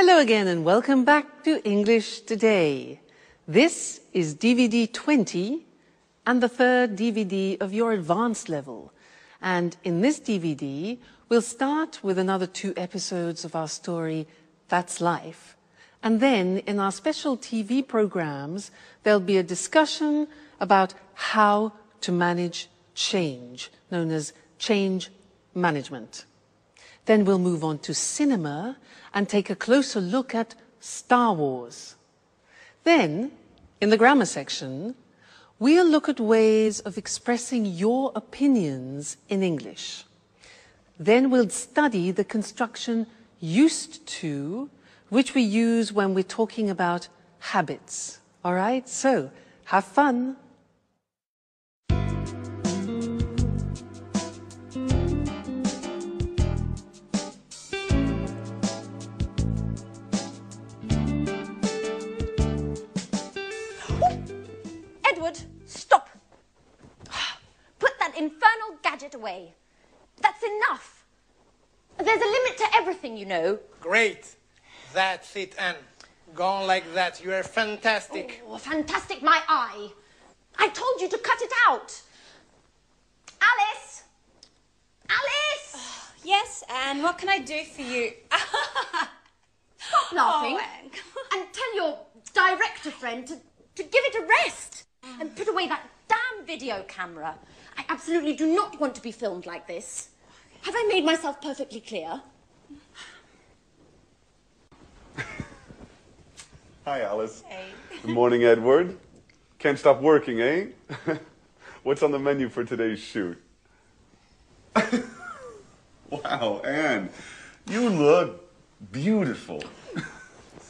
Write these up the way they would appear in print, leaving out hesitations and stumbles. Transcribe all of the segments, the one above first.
Hello again and welcome back to English Today. This is DVD 20 and the third DVD of your advanced level. And in this DVD, we'll start with another 2 episodes of our story, That's Life. And then in our special TV programs, there'll be a discussion about how to manage change, known as change management. Then we'll move on to cinema and take a closer look at Star Wars. Then, in the grammar section, we'll look at ways of expressing your opinions in English. Then we'll study the construction used to, which we use when we're talking about habits. All right? So, have fun. Stop! Put that infernal gadget away. That's enough. There's a limit to everything, you know. Great. That's it, Anne. Go on like that. You are fantastic. Oh, fantastic, my eye. I told you to cut it out. Alice! Alice! Yes, Anne, what can I do for you? Stop laughing. Oh, Anne, and tell your director friend to give it a rest. And put away that damn video camera. I absolutely do not want to be filmed like this. Have I made myself perfectly clear? Hi, Alice. Hey. Good morning, Edward. Can't stop working, eh? What's on the menu for today's shoot? Wow, Anne, you look beautiful.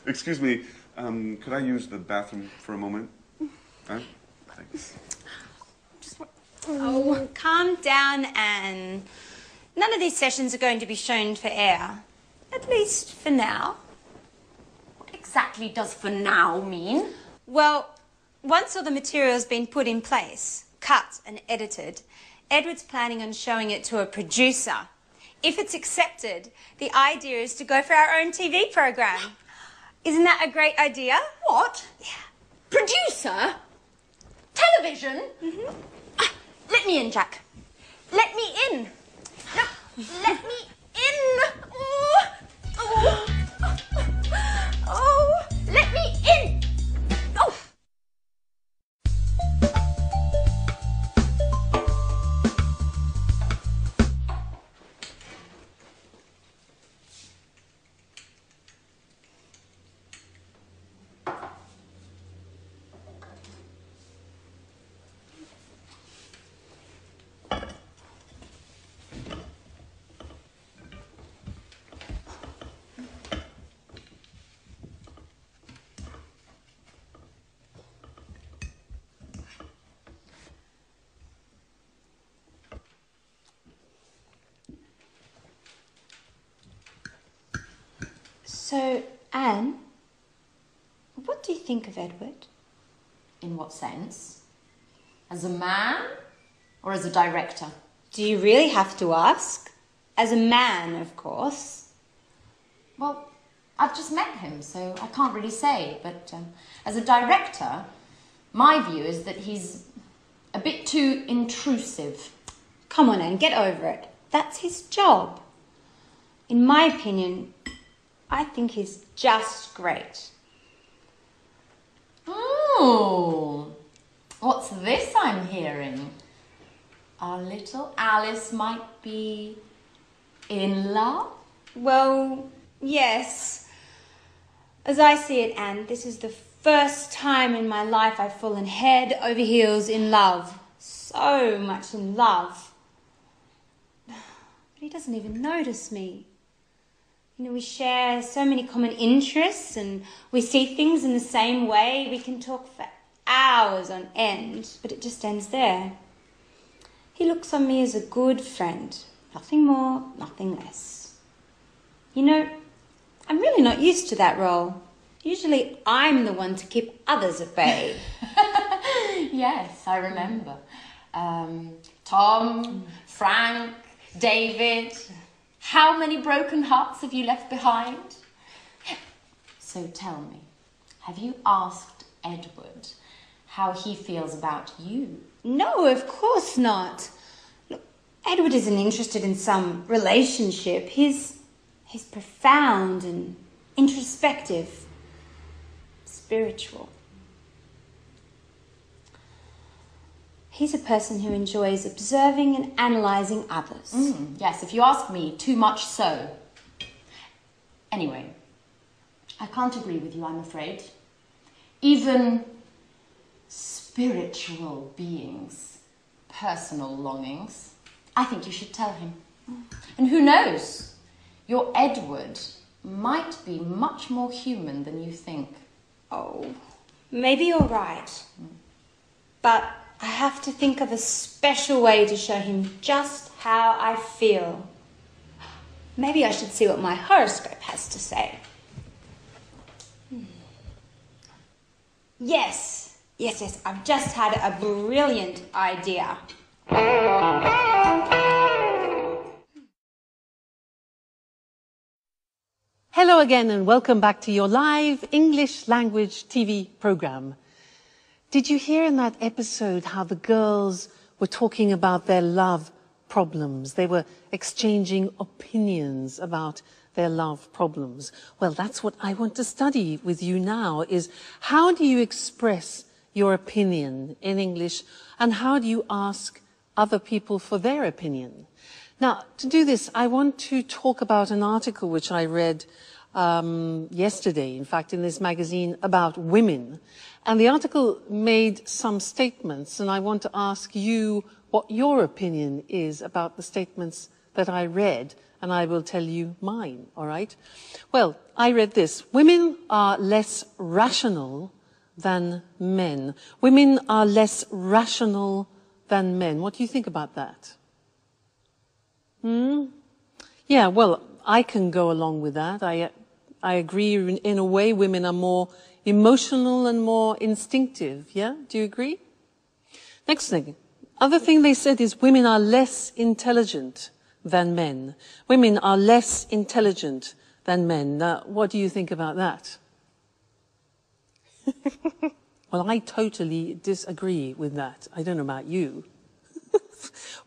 Excuse me, could I use the bathroom for a moment? Thanks. Oh, calm down, Anne. None of these sessions are going to be shown for air. At least for now. What exactly does for now mean? Well, once all the material's been put in place, cut and edited, Edward's planning on showing it to a producer. If it's accepted, the idea is to go for our own TV program. Isn't that a great idea? What? Yeah. Producer? Television? Mm-hmm. Let me in, Jack. Let me in. No, let me in. Oh, oh, oh, let me in. Oh. So, Anne, what do you think of Edward? In what sense? As a man or as a director? Do you really have to ask? As a man, of course. Well, I've just met him, so I can't really say. But as a director, my view is that he's a bit too intrusive. Come on, Anne, get over it. That's his job. In my opinion, I think he's just great. Oh, what's this I'm hearing? Our little Alice might be in love? Well, yes. As I see it, Anne, this is the first time in my life I've fallen head over heels in love. So much in love. But he doesn't even notice me. You know, we share so many common interests and we see things in the same way. We can talk for hours on end, but it just ends there. He looks on me as a good friend. Nothing more, nothing less. You know, I'm really not used to that role. Usually I'm the one to keep others at bay. Yes, I remember. Tom, Frank, David. How many broken hearts have you left behind? So tell me, have you asked Edward how he feels about you? No, of course not. Look, Edward isn't interested in some relationship. He's profound and introspective, spiritual. He's a person who enjoys observing and analysing others. Yes, if you ask me, too much so. Anyway, I can't agree with you, I'm afraid. Even spiritual beings, personal longings, I think you should tell him. And who knows, your Edward might be much more human than you think. Oh, maybe you're right. But I have to think of a special way to show him just how I feel. Maybe I should see what my horoscope has to say. Yes, I've just had a brilliant idea. Hello again and welcome back to your live English language TV program. Did you hear in that episode how the girls were talking about their love problems? They were exchanging opinions about their love problems. Well, that's what I want to study with you now, is how do you express your opinion in English and how do you ask other people for their opinion? Now, to do this, I want to talk about an article which I read yesterday, in fact, in this magazine about women. And the article made some statements, and I want to ask you what your opinion is about the statements that I read, and I will tell you mine, all right? Well, I read this. Women are less rational than men. Women are less rational than men. What do you think about that? Yeah, well, I can go along with that. I agree in a way women are more emotional and more instinctive. Yeah? Do you agree? Next thing. Other thing they said is women are less intelligent than men. Women are less intelligent than men. Now, what do you think about that? Well, I totally disagree with that. I don't know about you.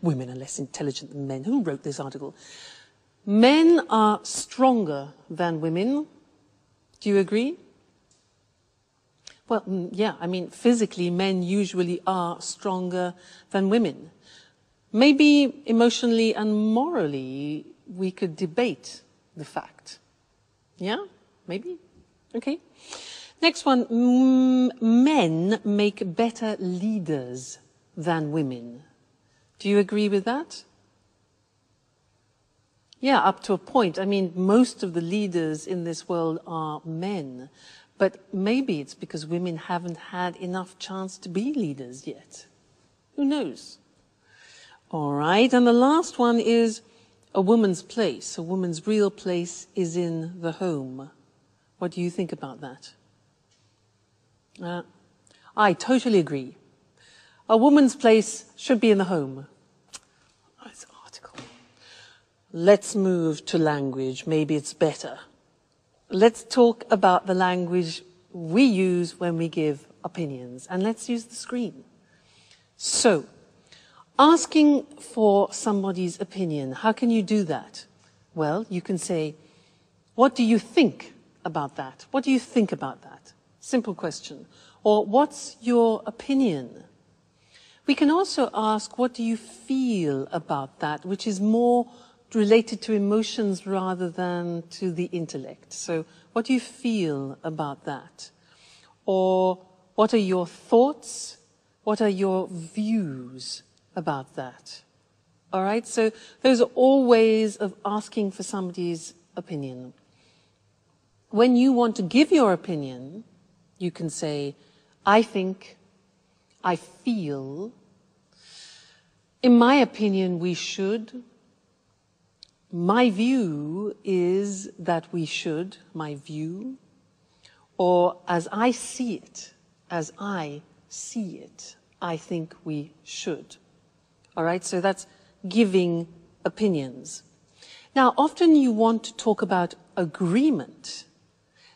Women are less intelligent than men. Who wrote this article? Men are stronger than women. Do you agree? Well, yeah, I mean, physically, men usually are stronger than women. Maybe emotionally and morally, we could debate the fact. Yeah? Maybe? Okay. Next one. Men make better leaders than women. Do you agree with that? Yeah, up to a point. I mean, most of the leaders in this world are men. But maybe it's because women haven't had enough chance to be leaders yet. Who knows? All right, and the last one is a woman's place. A woman's real place is in the home. What do you think about that? I totally agree. A woman's place should be in the home. This article. Let's move to language. Maybe it's better. Let's talk about the language we use when we give opinions. And let's use the screen. So, asking for somebody's opinion, how can you do that? Well, you can say, what do you think about that? What do you think about that? Simple question. Or, what's your opinion? We can also ask, what do you feel about that, which is more related to emotions rather than to the intellect. So, what do you feel about that? Or, what are your thoughts? What are your views about that? All right, so those are all ways of asking for somebody's opinion. When you want to give your opinion, you can say, I think, I feel, in my opinion, we should. My view is that we should, my view. Or as I see it, I think we should. All right, so that's giving opinions. Now, often you want to talk about agreement.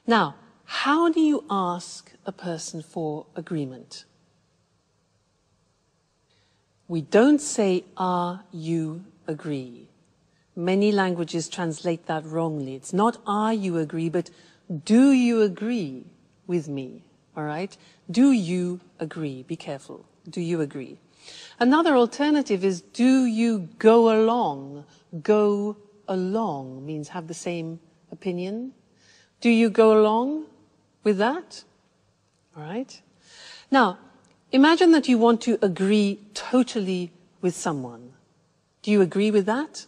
Now, How do you ask a person for agreement? We don't say, "Are you agree?" Many languages translate that wrongly. It's not "are you agree," but "do you agree with me?" All right? Do you agree? Be careful. Do you agree? Another alternative is "do you go along?" Go along means have the same opinion. Do you go along with that? All right? Now, imagine that you want to agree totally with someone. Do you agree with that?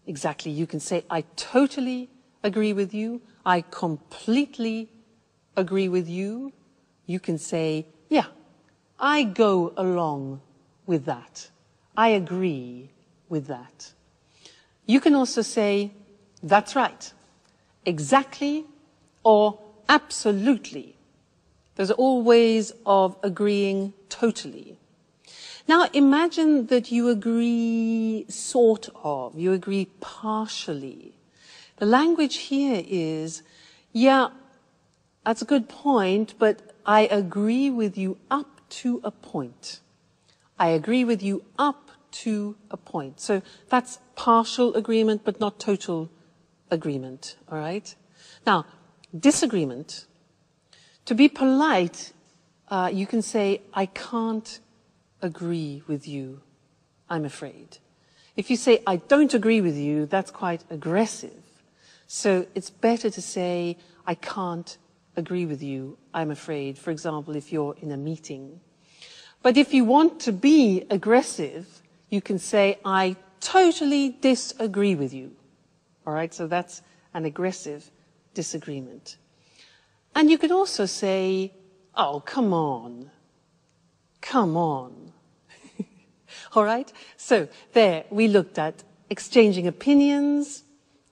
Exactly. You can say, "I totally agree with you." "I completely agree with you." You can say, "Yeah, I go along with that. I agree with that." You can also say, "That's right," "exactly," or "absolutely." Those are all ways of agreeing totally. Now imagine that you agree sort of, you agree partially. The language here is, "Yeah, that's a good point, but I agree with you up to a point." I agree with you up to a point. So that's partial agreement, but not total agreement, all right? Now, disagreement. To be polite, you can say, "I can't agree with you, I'm afraid." If you say, "I don't agree with you," that's quite aggressive. So it's better to say, "I can't agree with you, I'm afraid," for example, if you're in a meeting. But if you want to be aggressive, you can say, "I totally disagree with you." All right, so that's an aggressive disagreement. And you could also say, "Oh, come on. Come on." All right? So there we looked at exchanging opinions,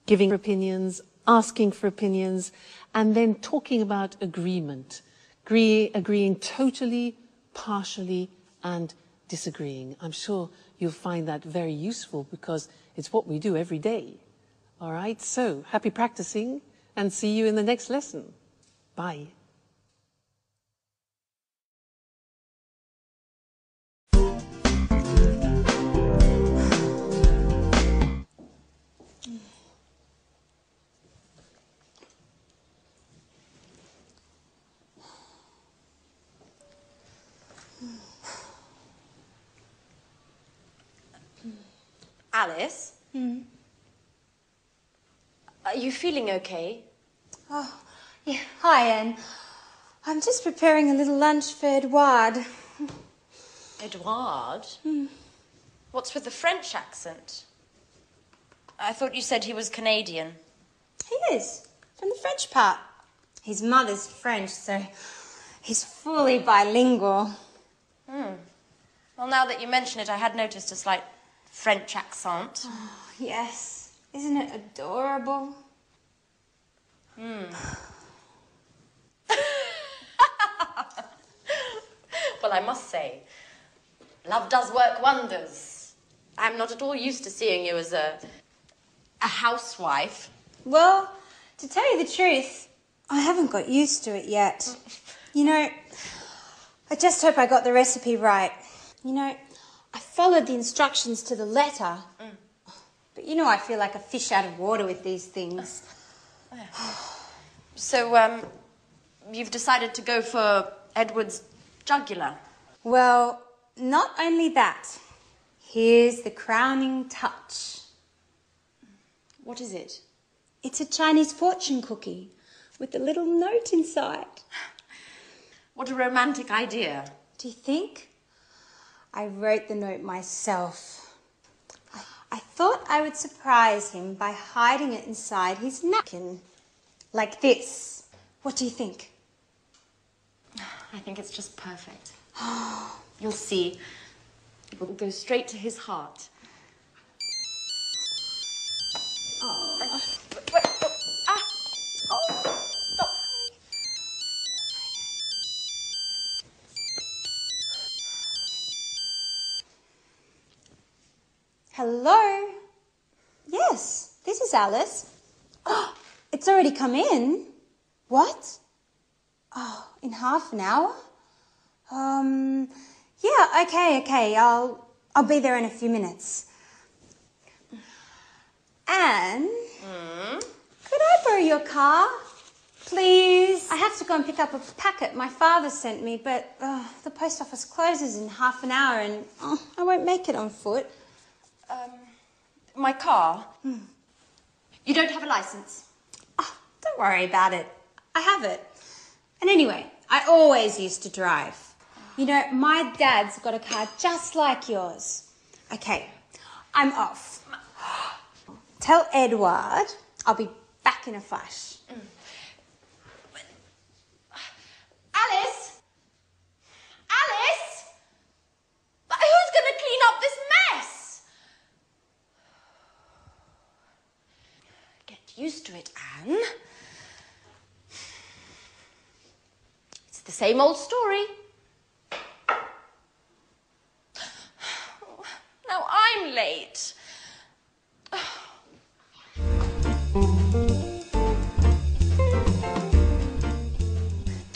giving opinions, asking for opinions, and then talking about agreement, agreeing totally, partially, and disagreeing. I'm sure you'll find that very useful because it's what we do every day. All right? So happy practicing and see you in the next lesson. Bye. Alice? Are you feeling okay? Oh, yeah. Hi, Anne. I'm just preparing a little lunch for Edouard. Edouard? What's with the French accent? I thought you said he was Canadian. He is, from the French part. His mother's French, so he's fully bilingual. Well, now that you mention it, I had noticed a slight French accent. Oh, yes. Isn't it adorable? Well, I must say, love does work wonders. I'm not at all used to seeing you as a housewife. Well, to tell you the truth, I haven't got used to it yet. You know, I just hope I got the recipe right. You know, I followed the instructions to the letter. But you know, I feel like a fish out of water with these things. So, you've decided to go for Edward's jugular. Well, not only that. Here's the crowning touch. What is it? It's a Chinese fortune cookie with a little note inside. What a romantic idea. Do you think? I wrote the note myself. I thought I would surprise him by hiding it inside his napkin. Like this. What do you think? I think it's just perfect. You'll see. It will go straight to his heart. Oh. Wait, stop. Hello? Yes, this is Alice. Oh, It's already come in. What? Oh, in half an hour? Yeah, okay. I'll be there in a few minutes. Anne? Could I borrow your car? Please? I have to go and pick up a packet my father sent me, but the post office closes in half an hour and I won't make it on foot. My car? You don't have a license? Oh, don't worry about it. I have it. And anyway, I always used to drive. You know, my dad's got a car just like yours. Okay, I'm off. Tell Edward I'll be back in a flash. Alice? Alice? But who's going to clean up this mess? Get used to it, Anne. It's the same old story. Now I'm late.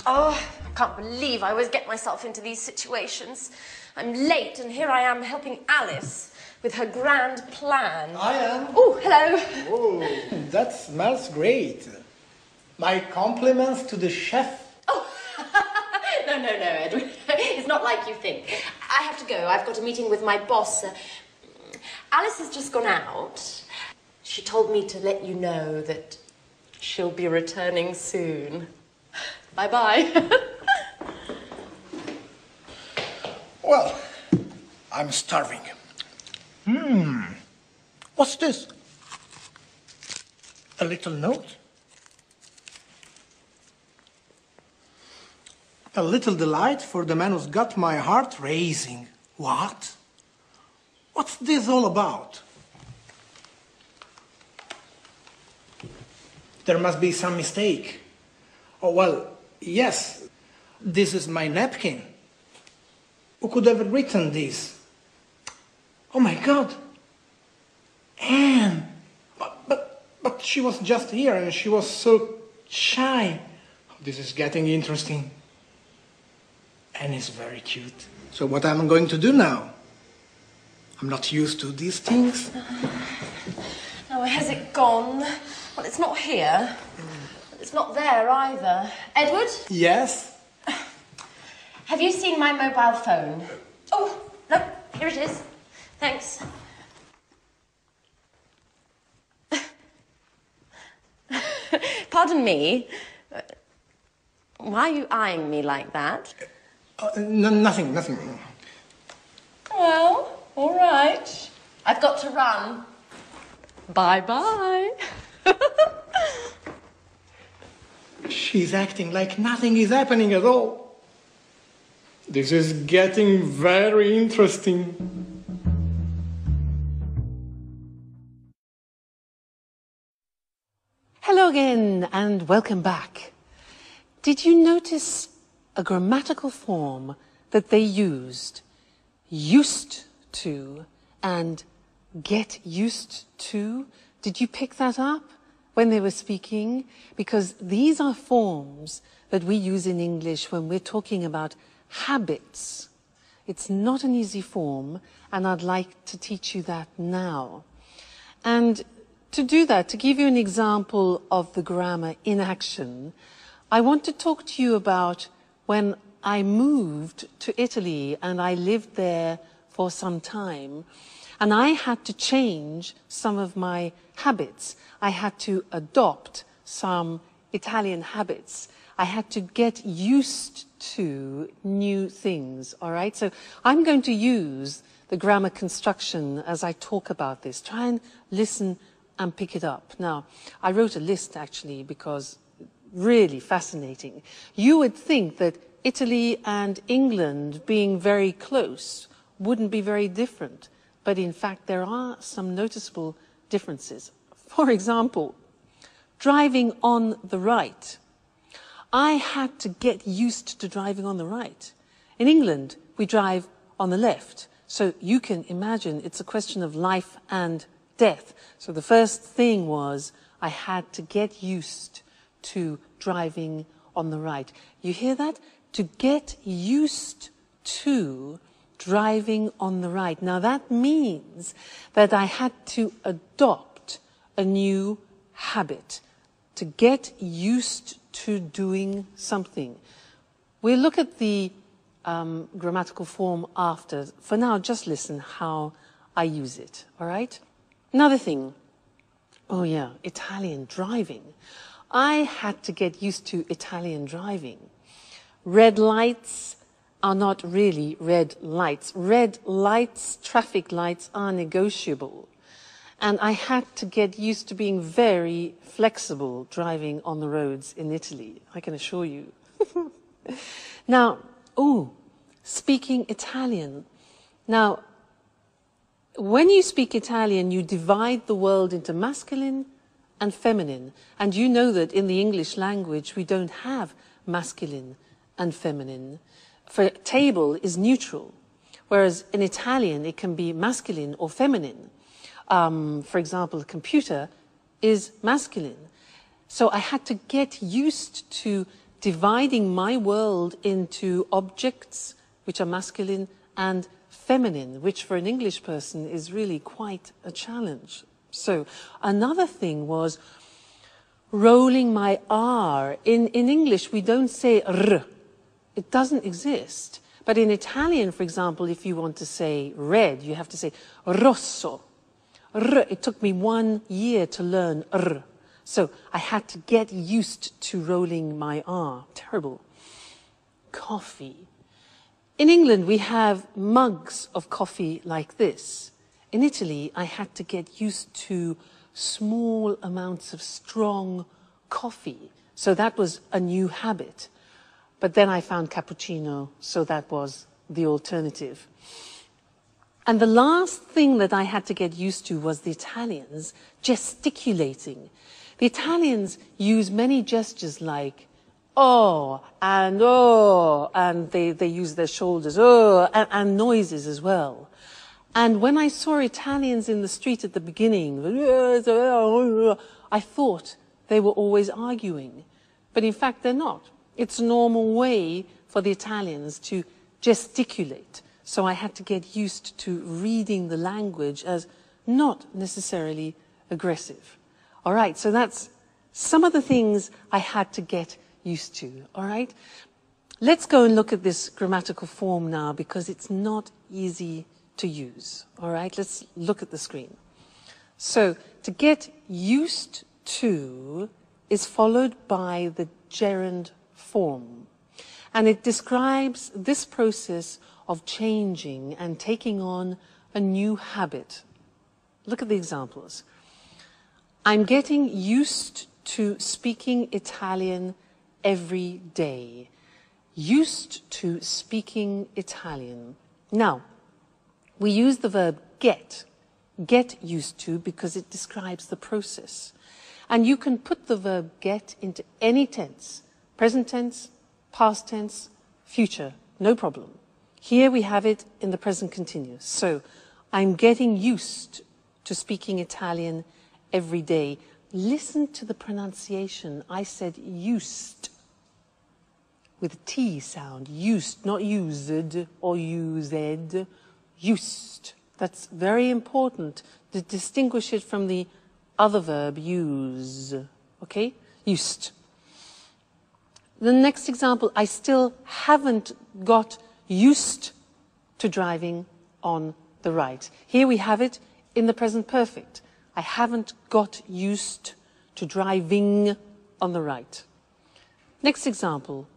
Oh, I can't believe I always get myself into these situations. I'm late and here I am helping Alice with her grand plan. I am. Oh, hello. Oh, that smells great. My compliments to the chef. Oh, no, Edward. It's not like you think. I have to go. I've got a meeting with my boss. Alice has just gone out. She told me to let you know that she'll be returning soon. Bye-bye. Well, I'm starving. What's this? A little note? A little delight for the man who's got my heart racing. What? What's this all about? There must be some mistake. Oh, well, yes, this is my napkin. Who could have written this? Oh my God! Anne! But she was just here and she was so shy. This is getting interesting. Anne is very cute. So what am I going to do now? I'm not used to these things. Now, where has it gone? Well, it's not here. It's not there either. Edward? Yes? Have you seen my mobile phone? Oh, no, here it is. Thanks. Pardon me. Why are you eyeing me like that? Nothing. Well, all right. I've got to run. Bye-bye. She's acting like nothing is happening at all. This is getting very interesting. Hello again and welcome back. Did you notice a grammatical form that they used to and get used to? Did you pick that up when they were speaking? Because these are forms that we use in English when we're talking about habits. It's not an easy form, and I'd like to teach you that now. And to do that, to give you an example of the grammar in action, I want to talk to you about when I moved to Italy and I lived there for some time, and I had to change some of my habits. I had to adopt some Italian habits. I had to get used to new things, all right? So I'm going to use the grammar construction as I talk about this. Try and listen and pick it up. Now, I wrote a list actually because really fascinating. You would think that Italy and England being very close wouldn't be very different, but in fact there are some noticeable differences. For example, driving on the right. I had to get used to driving on the right. In England, we drive on the left. So you can imagine it's a question of life and death. So the first thing was I had to get used to driving on the right. You hear that? To get used to driving on the right. Now that means that I had to adopt a new habit, to get used to doing something. We'll look at the grammatical form after. For now, just listen how I use it, all right? Another thing. Oh yeah, Italian driving. I had to get used to Italian driving. Red lights are not really red lights. Red lights, traffic lights, are negotiable. And I had to get used to being very flexible driving on the roads in Italy, I can assure you. Now, speaking Italian. Now, when you speak Italian, you divide the world into masculine and feminine. And you know that in the English language, we don't have masculine and feminine. For table is neutral, whereas in Italian, it can be masculine or feminine. For example, a computer is masculine. So I had to get used to dividing my world into objects, which are masculine, and feminine, which for an English person is really quite a challenge. So another thing was rolling my R. In English, we don't say R. It doesn't exist. But in Italian, for example, if you want to say red, you have to say rosso. R. It took me 1 year to learn R. So I had to get used to rolling my R. Terrible. Coffee. In England, we have mugs of coffee like this. In Italy, I had to get used to small amounts of strong coffee. So that was a new habit. But then I found cappuccino, so that was the alternative. And the last thing that I had to get used to was the Italians gesticulating. The Italians use many gestures like and they use their shoulders, and noises as well. And when I saw Italians in the street at the beginning, I thought they were always arguing. But in fact, they're not. It's a normal way for the Italians to gesticulate. So I had to get used to reading the language as not necessarily aggressive. All right, so that's some of the things I had to get used to, all right? Let's go and look at this grammatical form now because it's not easy to use, all right? Let's look at the screen. So to get used to is followed by the gerund form. And it describes this process of changing and taking on a new habit. Look at the examples. I'm getting used to speaking Italian every day. Used to speaking Italian. Now, we use the verb get used to, because it describes the process. And you can put the verb get into any tense, present tense, past tense, future, no problem. Here we have it in the present continuous. So, I'm getting used to speaking Italian every day. Listen to the pronunciation. I said used, with a T sound. Used, not used or used. Used. That's very important to distinguish it from the other verb, use. Okay? Used. The next example, I still haven't got used to driving on the right. Here we have it in the present perfect. I haven't got used to driving on the right. Next example,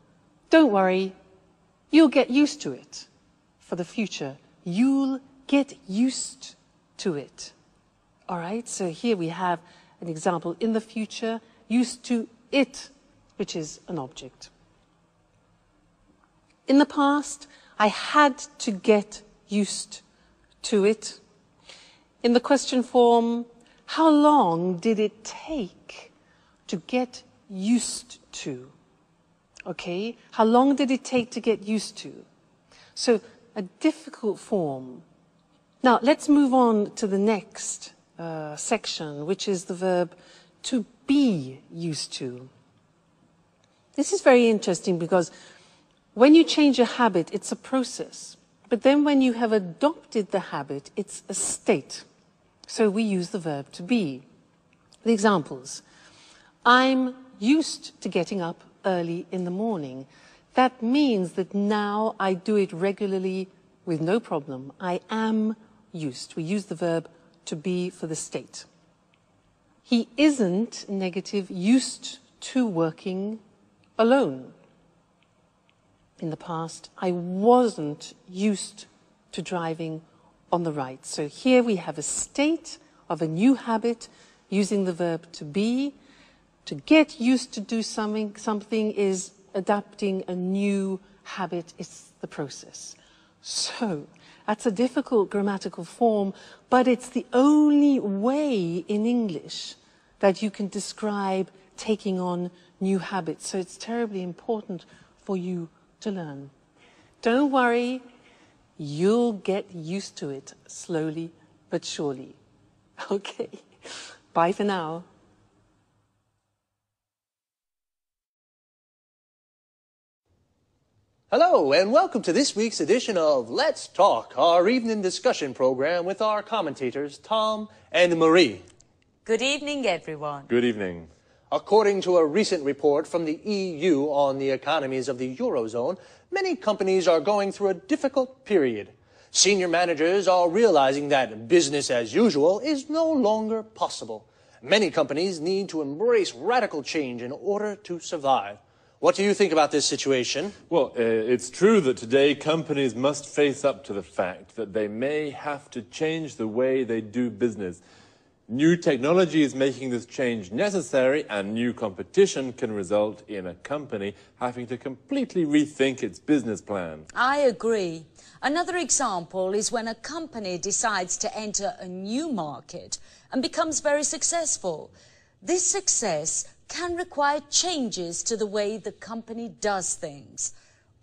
don't worry, you'll get used to it. For the future, you'll get used to it. All right, so here we have an example in the future, used to it, which is an object. In the past, I had to get used to it. In the question form, how long did it take to get used to? Okay, how long did it take to get used to? So, a difficult form. Now, let's move on to the next section, which is the verb to be used to. This is very interesting because when you change a habit, it's a process. But then when you have adopted the habit, it's a state. So we use the verb to be. The examples. I'm used to getting up early in the morning. That means that now I do it regularly with no problem. I am used. We use the verb to be for the state. He isn't, negative, used to working alone. In the past, I wasn't used to driving on the right. So here we have a state of a new habit using the verb to be. To get used to do something is adapting a new habit. It's the process. So that's a difficult grammatical form, but it's the only way in English that you can describe taking on new habits. So it's terribly important for you to learn. Don't worry, you'll get used to it slowly but surely. Okay, bye for now. Hello, and welcome to this week's edition of Let's Talk, our evening discussion program with our commentators, Tom and Marie. Good evening, everyone. Good evening. According to a recent report from the EU on the economies of the Eurozone, many companies are going through a difficult period. Senior managers are realizing that business as usual is no longer possible. Many companies need to embrace radical change in order to survive. What do you think about this situation? Well, it's true that today companies must face up to the fact that they may have to change the way they do business. New technology is making this change necessary, and new competition can result in a company having to completely rethink its business plan. I agree. Another example is when a company decides to enter a new market and becomes very successful. This success can require changes to the way the company does things.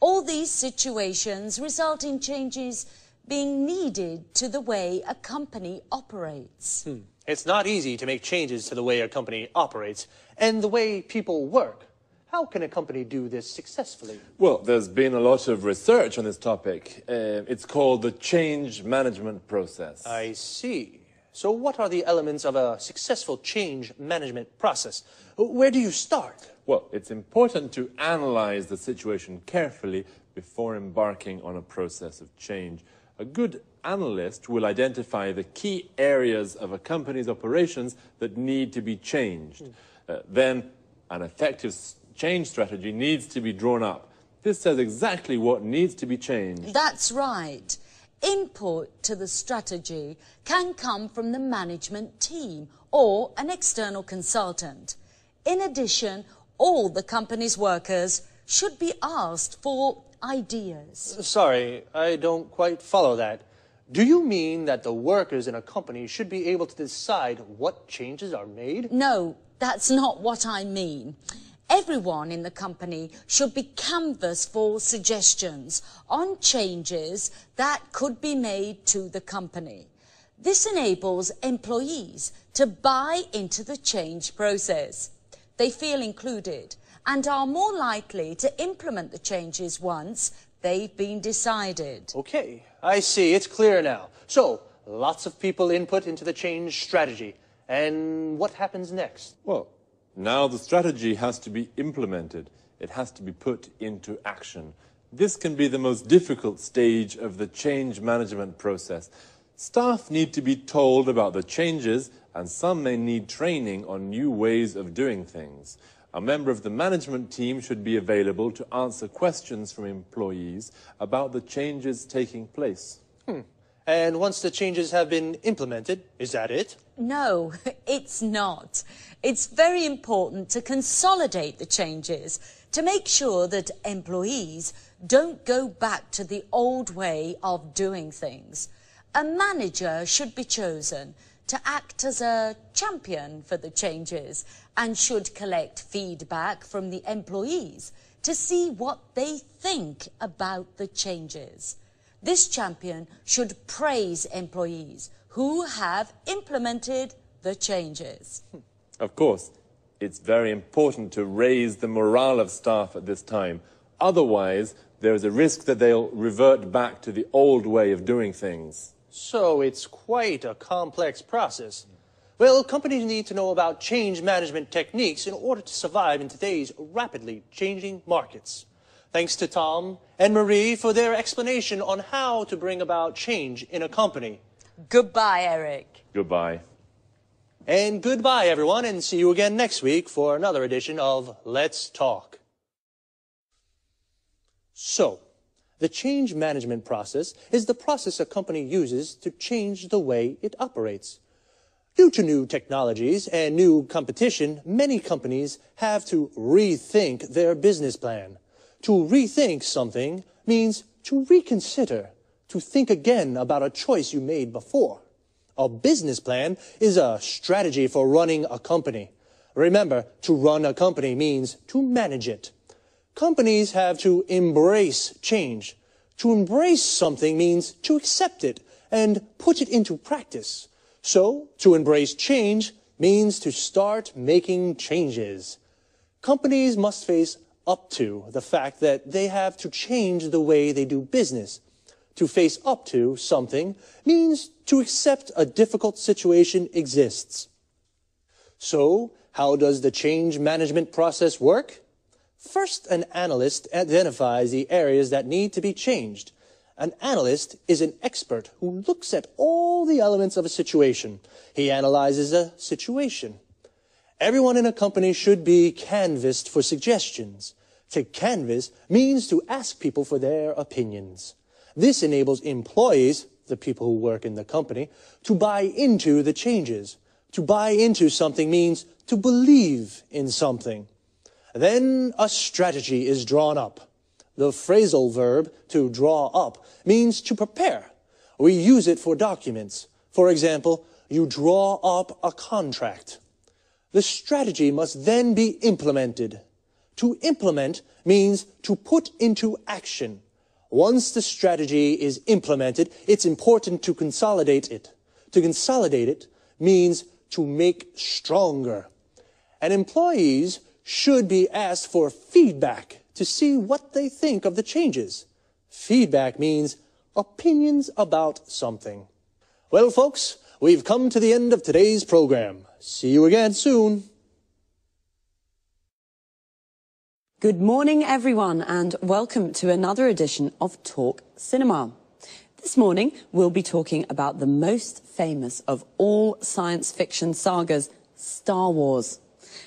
All these situations result in changes being needed to the way a company operates. It's not easy to make changes to the way a company operates and the way people work. How can a company do this successfully? Well, there's been a lot of research on this topic. It's called the change management process. I see. So what are the elements of a successful change management process? Where do you start? Well, it's important to analyze the situation carefully before embarking on a process of change. A good analyst will identify the key areas of a company's operations that need to be changed. Then an effective change strategy needs to be drawn up. This says exactly what needs to be changed. That's right. Input to the strategy can come from the management team or an external consultant. In addition, all the company's workers should be asked for ideas. Sorry, I don't quite follow that. Do you mean that the workers in a company should be able to decide what changes are made? No, that's not what I mean. Everyone in the company should be canvassed for suggestions on changes that could be made to the company. This enables employees to buy into the change process. They feel included and are more likely to implement the changes once they've been decided. Okay, I see. It's clear now. So, lots of people input into the change strategy. And what happens next? Well, now the strategy has to be implemented. It has to be put into action. This can be the most difficult stage of the change management process. Staff need to be told about the changes, and some may need training on new ways of doing things. A member of the management team should be available to answer questions from employees about the changes taking place. And once the changes have been implemented, is that it? No, it's not. It's very important to consolidate the changes to make sure that employees don't go back to the old way of doing things. A manager should be chosen to act as a champion for the changes and should collect feedback from the employees to see what they think about the changes. This champion should praise employees who have implemented the changes. Of course, it's very important to raise the morale of staff at this time. Otherwise, there is a risk that they'll revert back to the old way of doing things. So it's quite a complex process. Well, companies need to know about change management techniques in order to survive in today's rapidly changing markets. Thanks to Tom and Marie for their explanation on how to bring about change in a company. Goodbye, Eric. Goodbye. And goodbye, everyone, and see you again next week for another edition of Let's Talk. So, the change management process is the process a company uses to change the way it operates. Due to new technologies and new competition, many companies have to rethink their business plan. To rethink something means to reconsider, to think again about a choice you made before. A business plan is a strategy for running a company. Remember, to run a company means to manage it. Companies have to embrace change. To embrace something means to accept it and put it into practice. So, to embrace change means to start making changes. Companies must face up to the fact that they have to change the way they do business. To face up to something means to accept a difficult situation exists. So, how does the change management process work? First, an analyst identifies the areas that need to be changed. An analyst is an expert who looks at all the elements of a situation. He analyzes a situation. Everyone in a company should be canvassed for suggestions. To canvass means to ask people for their opinions. This enables employees, the people who work in the company, to buy into the changes. To buy into something means to believe in something. Then a strategy is drawn up. The phrasal verb to draw up means to prepare. We use it for documents. For example, you draw up a contract. The strategy must then be implemented. To implement means to put into action. Once the strategy is implemented, it's important to consolidate it. To consolidate it means to make stronger. And employees should be asked for feedback to see what they think of the changes. Feedback means opinions about something. Well, folks, we've come to the end of today's program. See you again soon. Good morning, everyone, and welcome to another edition of Talk Cinema. This morning, we'll be talking about the most famous of all science fiction sagas, Star Wars.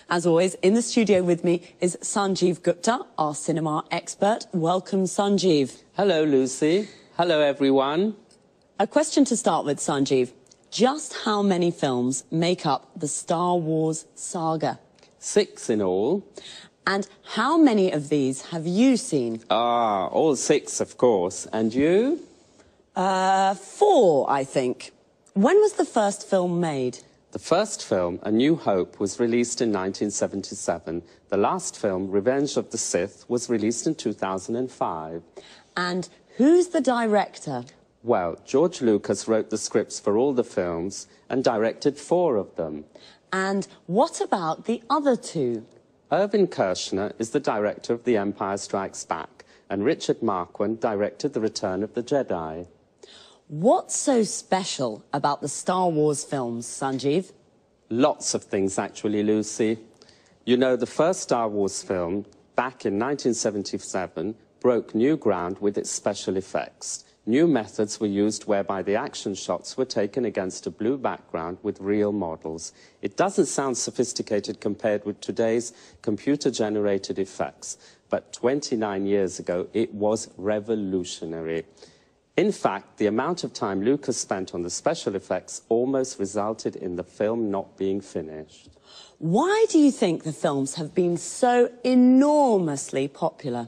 As always, in the studio with me is Sanjeev Gupta, our cinema expert. Welcome, Sanjeev. Hello, Lucy. Hello, everyone. A question to start with, Sanjeev. Just how many films make up the Star Wars saga? 6 in all. And how many of these have you seen? All 6, of course. And you? 4, I think. When was the first film made? The first film, A New Hope, was released in 1977. The last film, Revenge of the Sith, was released in 2005. And who's the director? Well, George Lucas wrote the scripts for all the films and directed 4 of them. And what about the other 2? Irvin Kershner is the director of The Empire Strikes Back, and Richard Marquand directed The Return of the Jedi. What's so special about the Star Wars films, Sanjeev? Lots of things, actually, Lucy. You know, the first Star Wars film, back in 1977, broke new ground with its special effects. New methods were used whereby the action shots were taken against a blue background with real models. It doesn't sound sophisticated compared with today's computer-generated effects, but 29 years ago, it was revolutionary. In fact, the amount of time Lucas spent on the special effects almost resulted in the film not being finished. Why do you think the films have been so enormously popular?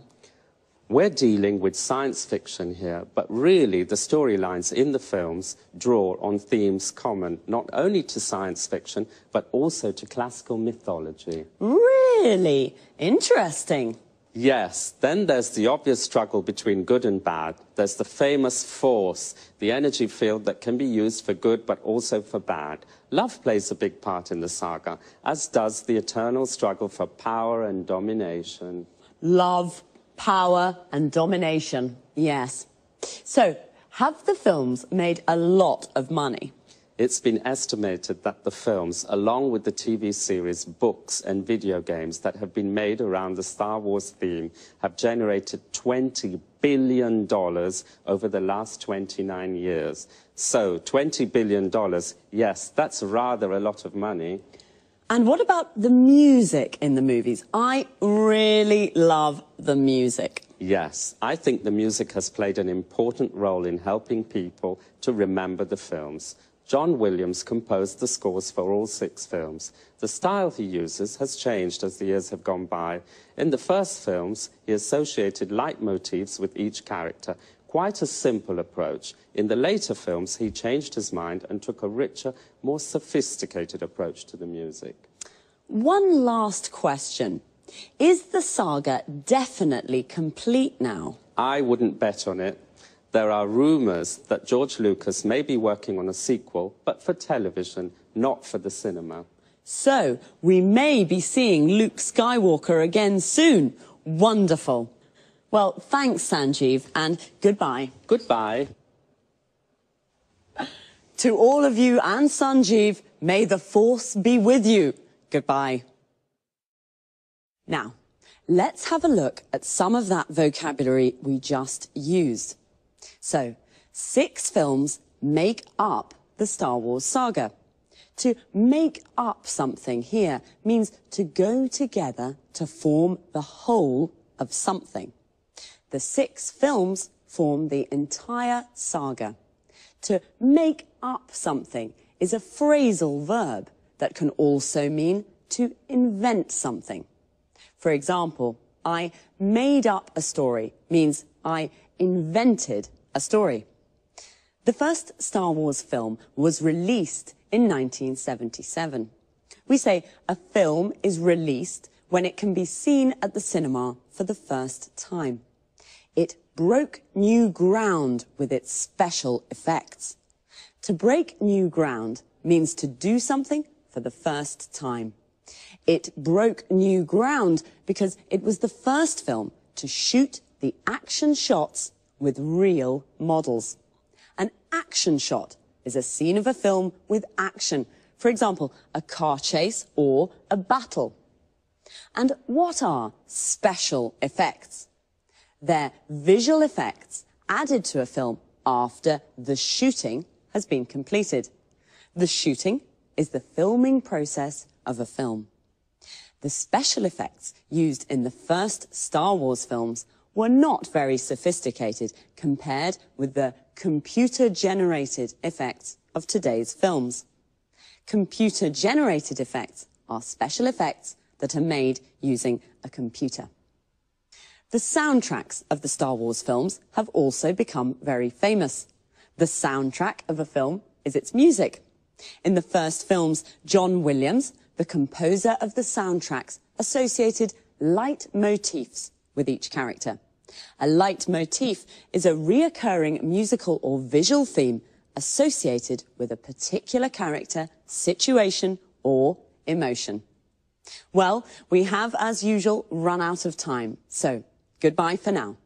We're dealing with science fiction here, but really the storylines in the films draw on themes common not only to science fiction, but also to classical mythology. Really? Interesting. Yes, then there's the obvious struggle between good and bad. There's the famous force, the energy field that can be used for good but also for bad. Love plays a big part in the saga, as does the eternal struggle for power and domination. Love, power and domination, yes. So, have the films made a lot of money? It's been estimated that the films, along with the TV series, books and video games that have been made around the Star Wars theme, have generated $20 billion over the last 29 years. So, $20 billion, yes, that's rather a lot of money. And what about the music in the movies? I really love the music. Yes, I think the music has played an important role in helping people to remember the films. John Williams composed the scores for all 6 films. The style he uses has changed as the years have gone by. In the first films, he associated leitmotifs with each character, quite a simple approach. In the later films, he changed his mind and took a richer, more sophisticated approach to the music. One last question. Is the saga definitely complete now? I wouldn't bet on it. There are rumours that George Lucas may be working on a sequel, but for television, not for the cinema. So, we may be seeing Luke Skywalker again soon. Wonderful. Well, thanks, Sanjeev, and goodbye. Goodbye. To all of you and Sanjeev, may the Force be with you. Goodbye. Now, let's have a look at some of that vocabulary we just used. So, 6 films make up the Star Wars saga. To make up something here means to go together to form the whole of something. The 6 films form the entire saga. To make up something is a phrasal verb that can also mean to invent something. For example, I made up a story means I invented a story. The first Star Wars film was released in 1977. We say a film is released when it can be seen at the cinema for the first time. It broke new ground with its special effects. To break new ground means to do something for the first time. It broke new ground because it was the first film to shoot the action shots with real models. An action shot is a scene of a film with action. For example, a car chase or a battle. And what are special effects? They're visual effects added to a film after the shooting has been completed. The shooting is the filming process of a film. The special effects used in the first Star Wars films were not very sophisticated compared with the computer-generated effects of today's films. Computer-generated effects are special effects that are made using a computer. The soundtracks of the Star Wars films have also become very famous. The soundtrack of a film is its music. In the first films, John Williams, the composer of the soundtracks, associated leitmotifs with each character. A leitmotif is a reoccurring musical or visual theme associated with a particular character, situation, or emotion. Well, we have, as usual, run out of time, so goodbye for now.